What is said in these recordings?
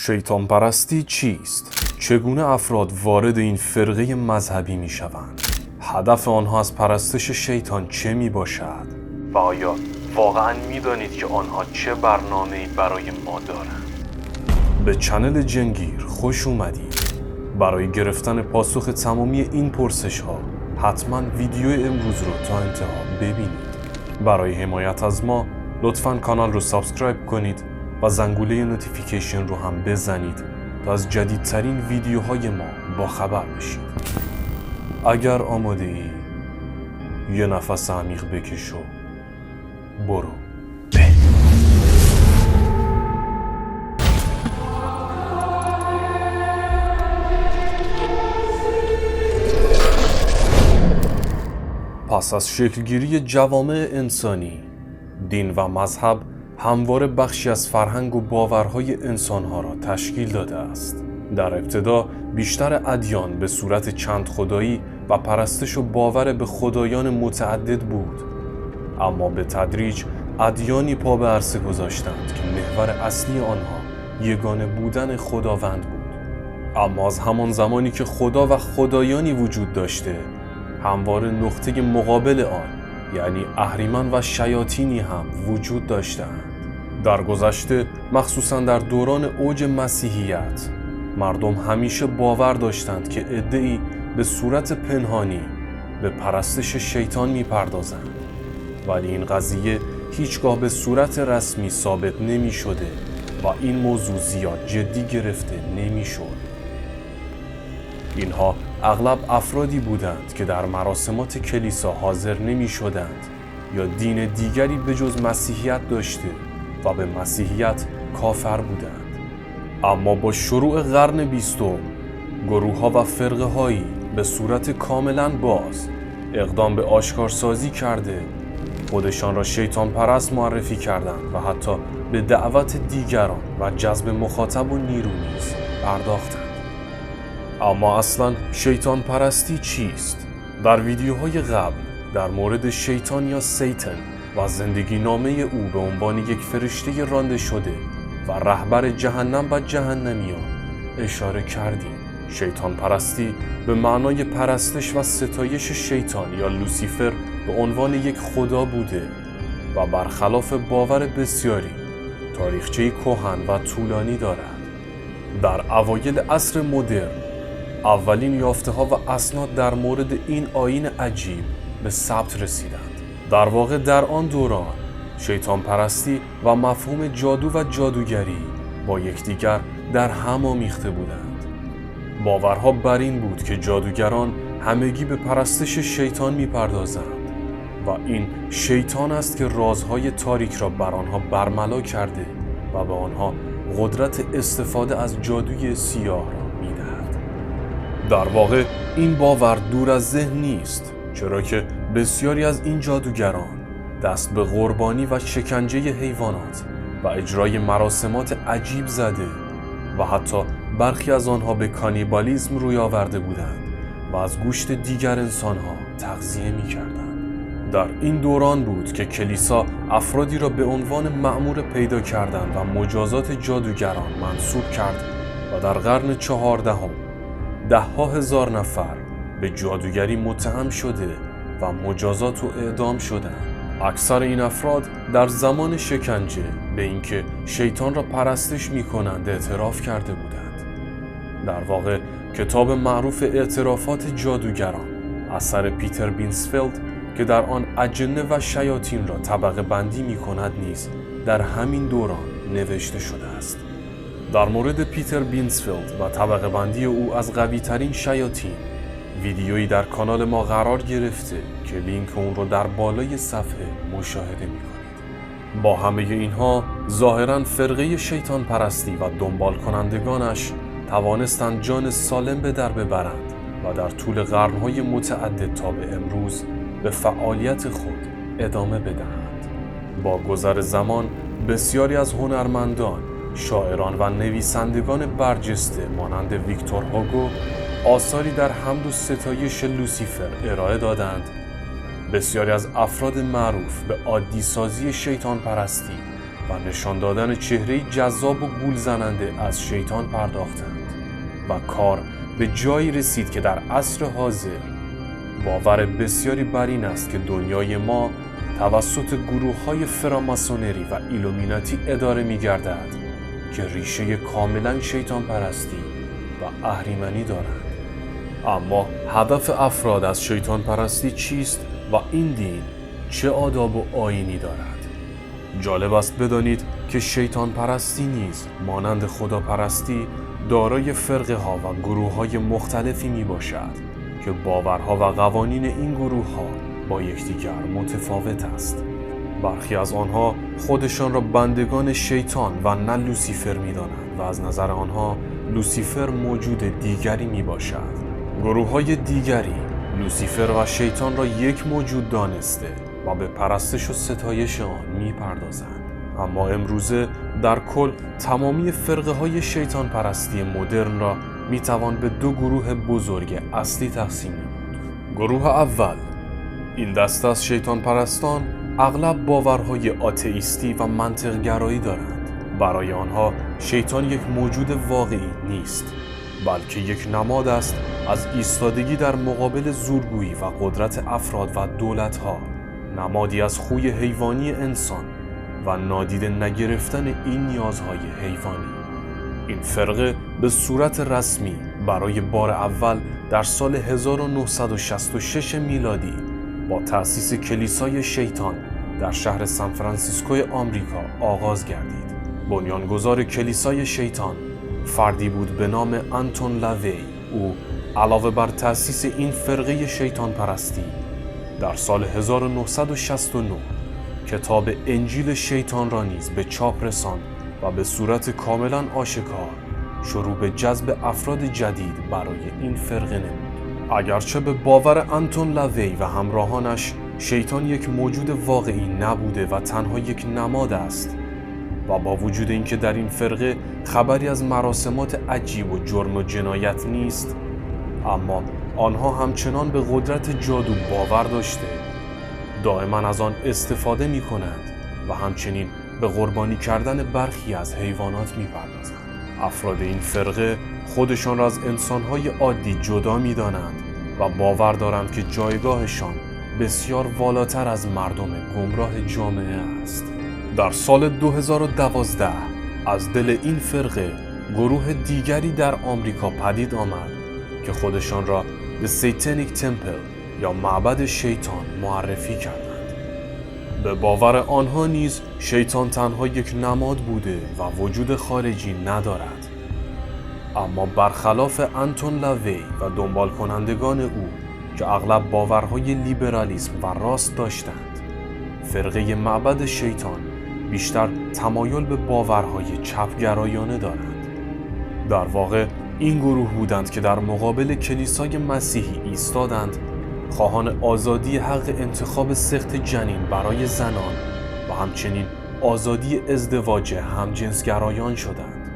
شیطان پرستی چیست؟ چگونه افراد وارد این فرقه مذهبی می شوند؟ هدف آنها از پرستش شیطان چه می باشد؟ و آیا واقعا می دانید که آنها چه برنامه‌ای برای ما دارند؟ به چنل جنگیر خوش اومدید. برای گرفتن پاسخ تمامی این پرسش ها حتما ویدیو امروز رو تا انتها ببینید. برای حمایت از ما لطفاً کانال رو سابسکرایب کنید و زنگوله نوتیفیکیشن رو هم بزنید تا از جدیدترین ویدیوهای ما با خبر بشید. اگر آماده ای یه نفس عمیق بکش و برو. پس از شکلگیری جوامع انسانی، دین و مذهب همواره بخشی از فرهنگ و باورهای انسانها را تشکیل داده است. در ابتدا بیشتر ادیان به صورت چند خدایی و پرستش و باور به خدایان متعدد بود، اما به تدریج ادیانی پا به عرصه گذاشتند که محور اصلی آنها یگانه بودن خداوند بود. اما از همان زمانی که خدا و خدایانی وجود داشته، همواره نقطه مقابل آن یعنی اهریمن و شیاطینی هم وجود داشتند. در گذشته مخصوصا در دوران اوج مسیحیت، مردم همیشه باور داشتند که عده‌ای به صورت پنهانی به پرستش شیطان می‌پردازند، ولی این قضیه هیچگاه به صورت رسمی ثابت نمی‌شده و این موضوع زیاد جدی گرفته نمی‌شد. اینها اغلب افرادی بودند که در مراسمات کلیسا حاضر نمی شدند یا دین دیگری به جز مسیحیت داشته و به مسیحیت کافر بودند. اما با شروع قرن 20 گروه‌ها و فرقه‌هایی به صورت کاملاً باز اقدام به آشکارسازی کرده خودشان را شیطان پرست معرفی کردند و حتی به دعوت دیگران و جذب مخاطب و نیرو نیز پرداختند. اما اصلا شیطان پرستی چیست؟ در ویدیوهای قبل در مورد شیطان یا سیتن و زندگی نامه او به عنوان یک فرشته رانده شده و رهبر جهنم و جهنمیان اشاره کردیم. شیطان پرستی به معنای پرستش و ستایش شیطان یا لوسیفر به عنوان یک خدا بوده و برخلاف باور بسیاری تاریخچه‌ای کهن و طولانی دارد. در اوایل عصر مدرن اولین یافته‌ها و اسناد در مورد این آیین عجیب به ثبت رسیدند. در واقع در آن دوران شیطان پرستی و مفهوم جادو و جادوگری با یکدیگر در هم آمیخته بودند. باورها بر این بود که جادوگران همگی به پرستش شیطان می‌پردازند و این شیطان است که رازهای تاریک را بر آنها برملا کرده و به آنها قدرت استفاده از جادوی سیاه را می‌دهد. در واقع این باور دور از ذهن نیست، چرا که بسیاری از این جادوگران دست به قربانی و شکنجه حیوانات و اجرای مراسمات عجیب زده و حتی برخی از آنها به کانیبالیسم روی آورده بودند و از گوشت دیگر انسانها تغذیه می‌کردند. در این دوران بود که کلیسا افرادی را به عنوان مأمور پیدا کردن و مجازات جادوگران منصوب کرد و در قرن 14 10,000 هزار نفر به جادوگری متهم شده و مجازات و اعدام شدند. اکثر این افراد در زمان شکنجه به اینکه شیطان را پرستش می‌کنند اعتراف کرده بودند. در واقع کتاب معروف اعترافات جادوگران اثر پیتر بینسفلد که در آن اجنه و شیاطین را طبقه بندی می‌کند نیز در همین دوران نوشته شده است. در مورد پیتر بینسفلد و طبقه بندی او از قوی ترین شیاطین ویدیویی در کانال ما قرار گرفته که لینک اون رو در بالای صفحه مشاهده می‌کنید. با همه اینها ظاهراً فرقه شیطان پرستی و دنبال کنندگانش توانستند جان سالم به در ببرند و در طول قرن‌های متعدد تا به امروز به فعالیت خود ادامه بدهند. با گذر زمان بسیاری از هنرمندان، شاعران و نویسندگان برجسته مانند ویکتور هوگو آثاری در حمد و ستایش لوسیفر ارائه دادند. بسیاری از افراد معروف به عادی سازی شیطان پرستی و نشان دادن چهره‌ای جذاب و گول زننده از شیطان پرداختند و کار به جایی رسید که در عصر حاضر باور بسیاری بر این است که دنیای ما توسط گروه‌های فراماسونری و ایلومیناتی اداره می‌گردد که ریشه کاملاً شیطان پرستی و اهریمنی دارند. اما هدف افراد از شیطان پرستی چیست و این دین چه آداب و آیینی دارد؟ جالب است بدانید که شیطان پرستی نیز مانند خداپرستی دارای فرقه ها و گروه های مختلفی می باشد که باورها و قوانین این گروه ها با یکدیگر متفاوت است. برخی از آنها خودشان را بندگان شیطان و نه لوسیفر می دانند و از نظر آنها لوسیفر موجود دیگری می باشد. گروه های دیگری لوسیفر و شیطان را یک موجود دانسته و به پرستش و ستایش آن می پردازند. اما امروزه در کل تمامی فرقه های شیطان پرستی مدرن را می توان به دو گروه بزرگ اصلی تقسیم نمود. گروه اول، این دسته از شیطان پرستان اغلب باورهای آتئیستی و منطق‌گرایی دارند. برای آنها شیطان یک موجود واقعی نیست، بلکه یک نماد است از ایستادگی در مقابل زورگویی و قدرت افراد و دولت‌ها، نمادی از خوی حیوانی انسان و نادیده نگرفتن این نیازهای حیوانی. این فرقه به صورت رسمی برای بار اول در سال 1966 میلادی با تأسیس کلیسای شیطان در شهر سانفرانسیسکوی آمریکا آغاز گردید. بنیانگذار کلیسای شیطان فردی بود به نام آنتون لاوی. او علاوه بر تأسیس این فرقه شیطان پرستی در سال 1969 کتاب انجیل شیطان را نیز به چاپ رساند و به صورت کاملا آشکار شروع به جذب افراد جدید برای این فرقه نمود. اگرچه به باور آنتون لاوی و همراهانش شیطان یک موجود واقعی نبوده و تنها یک نماد است و با وجود اینکه در این فرقه خبری از مراسمات عجیب و جرم و جنایت نیست، اما آنها همچنان به قدرت جادو باور داشته، دائما از آن استفاده می کنند و همچنین به قربانی کردن برخی از حیوانات می پردازند. افراد این فرقه خودشان را از انسانهای عادی جدا می دانند و باور دارند که جایگاهشان بسیار والاتر از مردم گمراه جامعه است. در سال 2012 از دل این فرقه گروه دیگری در آمریکا پدید آمد که خودشان را The Satanic Temple یا معبد شیطان معرفی کردند. به باور آنها نیز شیطان تنها یک نماد بوده و وجود خارجی ندارد. اما برخلاف آنتون لاوی و دنبال کنندگان او که اغلب باورهای لیبرالیسم و راست داشتند، فرقه معبد شیطان بیشتر تمایل به باورهای چپگرایانه دارند. در واقع این گروه بودند که در مقابل کلیسای مسیحی ایستادند، خواهان آزادی حق انتخاب سخت جنین برای زنان و همچنین آزادی ازدواج همجنسگرایان شدند.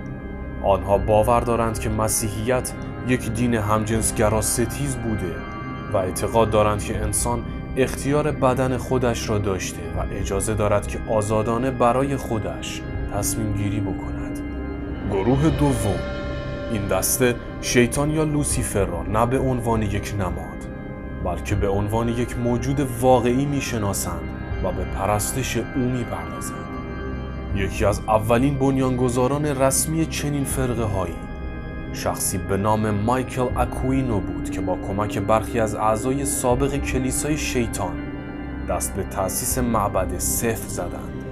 آنها باور دارند که مسیحیت یک دین همجنسگرا ستیز بوده و اعتقاد دارند که انسان اختیار بدن خودش را داشته و اجازه دارد که آزادانه برای خودش تصمیم گیری بکند. گروه دوم، این دسته شیطان یا لوسیفر را نه به عنوان یک نماد بلکه به عنوان یک موجود واقعی میشناسند و به پرستش او میپردازند. یکی از اولین بنیانگذاران رسمی چنین فرقه هایی شخصی به نام مایکل اکوینو بود که با کمک برخی از اعضای سابق کلیسای شیطان دست به تأسیس معبد ست زدند.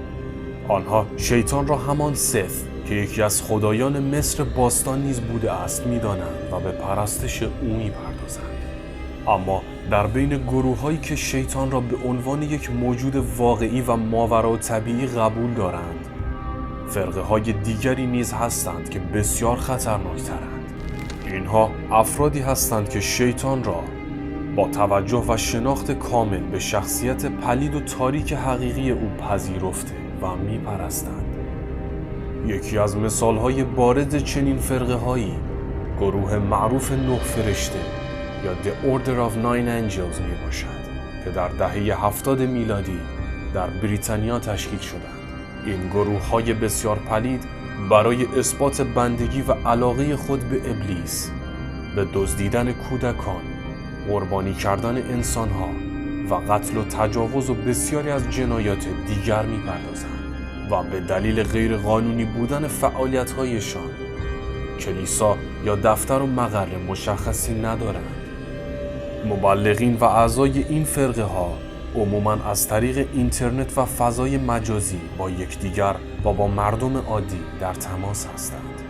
آنها شیطان را همان ست که یکی از خدایان مصر باستان نیز بوده است می‌دانند و به پرستش او می‌پردازند. اما در بین گروه‌هایی که شیطان را به عنوان یک موجود واقعی و ماوراءالطبیعی قبول دارند، فرقه‌های دیگری نیز هستند که بسیار خطرناک‌ترند. اینها افرادی هستند که شیطان را با توجه و شناخت کامل به شخصیت پلید و تاریک حقیقی او پذیرفته و می‌پرستند. یکی از مثال‌های بارز چنین فرقه‌هایی گروه معروف 9 فرشته یا The Order of Nine Angels میباشد که در دهه 70 میلادی در بریتانیا تشکیل شدند. این گروه‌های بسیار پلید برای اثبات بندگی و علاقه خود به ابلیس، به دزدیدن کودکان، قربانی کردن انسان‌ها و قتل و تجاوز و بسیاری از جنایات دیگر می‌پردازند و به دلیل غیرقانونی بودن فعالیت‌هایشان کلیسا یا دفتر و مقر مشخصی ندارند. مبلغین و اعضای این فرقه ها عموماً از طریق اینترنت و فضای مجازی با یکدیگر و با مردم عادی در تماس هستند.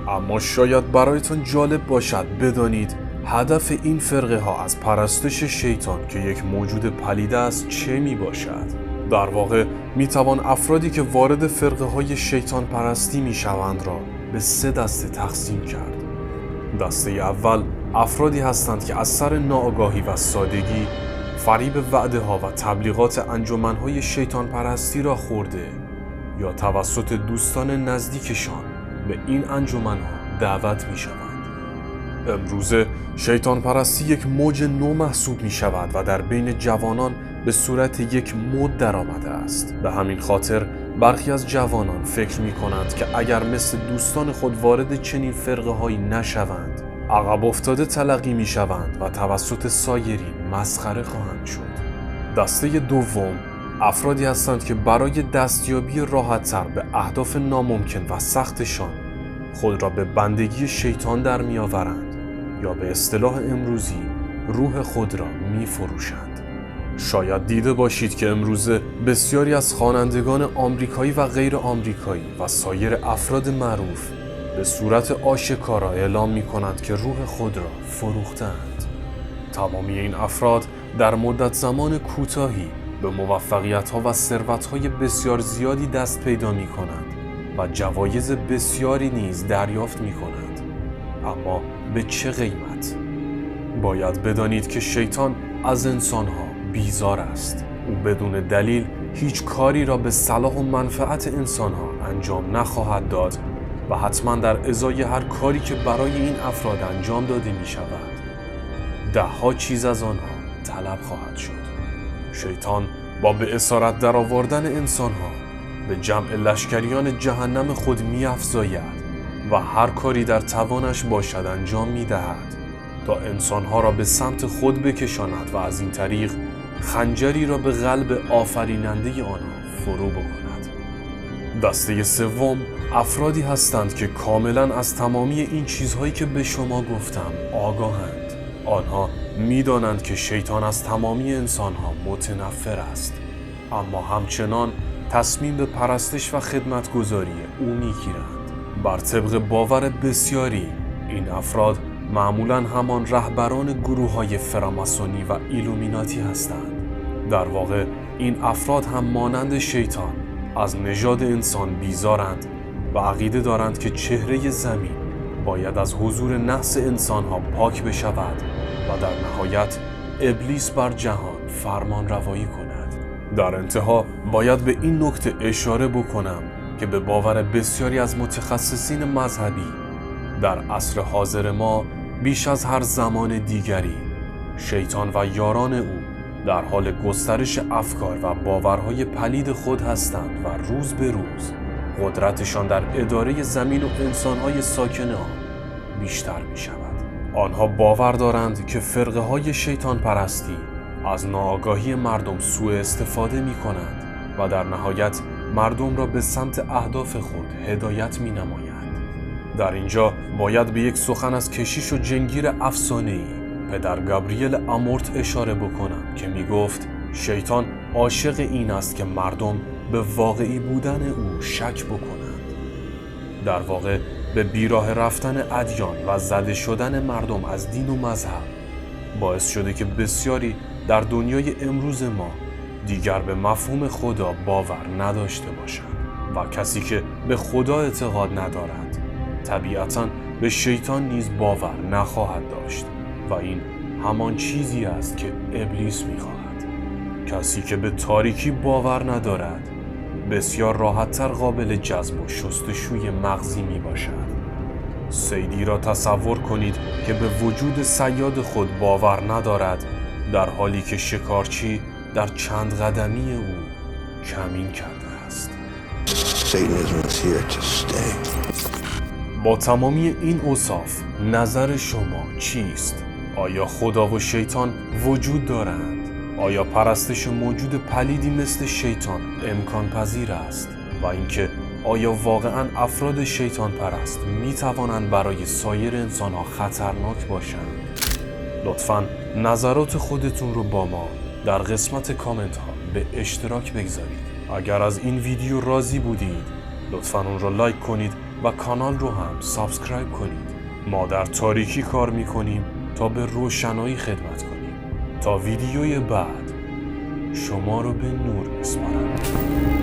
اما شاید برایتان جالب باشد بدانید هدف این فرقه ها از پرستش شیطان که یک موجود پلید است چه می باشد؟ در واقع می توان افرادی که وارد فرقه های شیطان پرستی می شوند را به 3 دسته تقسیم کرد. دسته اول افرادی هستند که از سر ناآگاهی و سادگی فریب وعده ها و تبلیغات انجمن‌های شیطان پرستی را خورده یا توسط دوستان نزدیکشان به این انجمن‌ها دعوت می شوند. امروزه شیطان پرستی یک موج نو محسوب می شود و در بین جوانان به صورت یک مد در آمده است. به همین خاطر برخی از جوانان فکر می کنند که اگر مثل دوستان خود وارد چنین فرقه هایی نشوند عقب افتاده تلقی می شوند و توسط سایرین مسخره خواهند شد. دسته دوم افرادی هستند که برای دستیابی راحت‌تر به اهداف ناممکن و سختشان خود را به بندگی شیطان در می آورند یا به اصطلاح امروزی روح خود را می فروشند. شاید دیده باشید که امروزه بسیاری از خوانندگان آمریکایی و غیر آمریکایی و سایر افراد معروف به صورت آشکارا اعلام می کنند که روح خود را فروختند. تمامی این افراد در مدت زمان کوتاهی به موفقیت‌ها و ثروت‌های بسیار زیادی دست پیدا می کنند و جوایز بسیاری نیز دریافت می کنند. اما به چه قیمت؟ باید بدانید که شیطان از انسان‌ها بیزار است. او بدون دلیل هیچ کاری را به صلاح و منفعت انسان‌ها انجام نخواهد داد و حتما در ازای هر کاری که برای این افراد انجام داده می شود 10 چیز از آنها طلب خواهد شد. شیطان با به اسارت در آوردن انسانها به جمع لشکریان جهنم خود می افزاید و هر کاری در توانش باشد انجام می دهد تا انسانها را به سمت خود بکشاند و از این طریق خنجری را به قلب آفریننده آنها فرو بکند. دسته سوم افرادی هستند که کاملا از تمامی این چیزهایی که به شما گفتم آگاهند. آنها می‌دانند که شیطان از تمامی انسانها متنفر است، اما همچنان تصمیم به پرستش و خدمتگزاری او می‌گیرند. بر طبق باور بسیاری این افراد معمولاً همان رهبران گروه‌های فراماسونی و ایلومیناتی هستند. در واقع این افراد هم مانند شیطان از نژاد انسان بیزارند و عقیده دارند که چهره زمین باید از حضور نحس انسانها پاک بشود و در نهایت ابلیس بر جهان فرمان روایی کند. در انتها باید به این نکته اشاره بکنم که به باور بسیاری از متخصصین مذهبی در عصر حاضر ما بیش از هر زمان دیگری شیطان و یاران او در حال گسترش افکار و باورهای پلید خود هستند و روز به روز قدرتشان در اداره زمین و انسانهای ساکن آن بیشتر می شود. آنها باور دارند که فرقه های شیطان پرستی از ناآگاهی مردم سوء استفاده می کنند و در نهایت مردم را به سمت اهداف خود هدایت می نمایند. در اینجا باید به یک سخن از کشیش و جنگیر افسانه‌ای پدر گابریل امورت اشاره بکنم که می گفت شیطان عاشق این است که مردم به واقعی بودن او شک بکنند. در واقع به بیراه رفتن ادیان و زده شدن مردم از دین و مذهب باعث شده که بسیاری در دنیای امروز ما دیگر به مفهوم خدا باور نداشته باشند و کسی که به خدا اعتقاد ندارد طبیعتاً به شیطان نیز باور نخواهد داشت و این همان چیزی است که ابلیس می‌خواهد. کسی که به تاریکی باور ندارد بسیار راحت‌تر قابل جذب و شستشوی مغزی میباشد. صیدی را تصور کنید که به وجود صیاد خود باور ندارد در حالی که شکارچی در چند قدمی او کمین کرده است. Satanism is here to stay. با تمامی این اوصاف نظر شما چیست؟ آیا خدا و شیطان وجود دارند؟ آیا پرستش موجود پلیدی مثل شیطان امکان پذیر است؟ و اینکه آیا واقعاً افراد شیطان پرست می توانند برای سایر انسان‌ها خطرناک باشند؟ لطفاً نظرات خودتون رو با ما در قسمت کامنت ها به اشتراک بگذارید. اگر از این ویدیو راضی بودید لطفاً اون رو لایک کنید و کانال رو هم سابسکرایب کنید. ما در تاریکی کار میکنیم تا به روشنایی خدمت کنیم. تا ویدیوی بعد شما رو به نور میسپارم.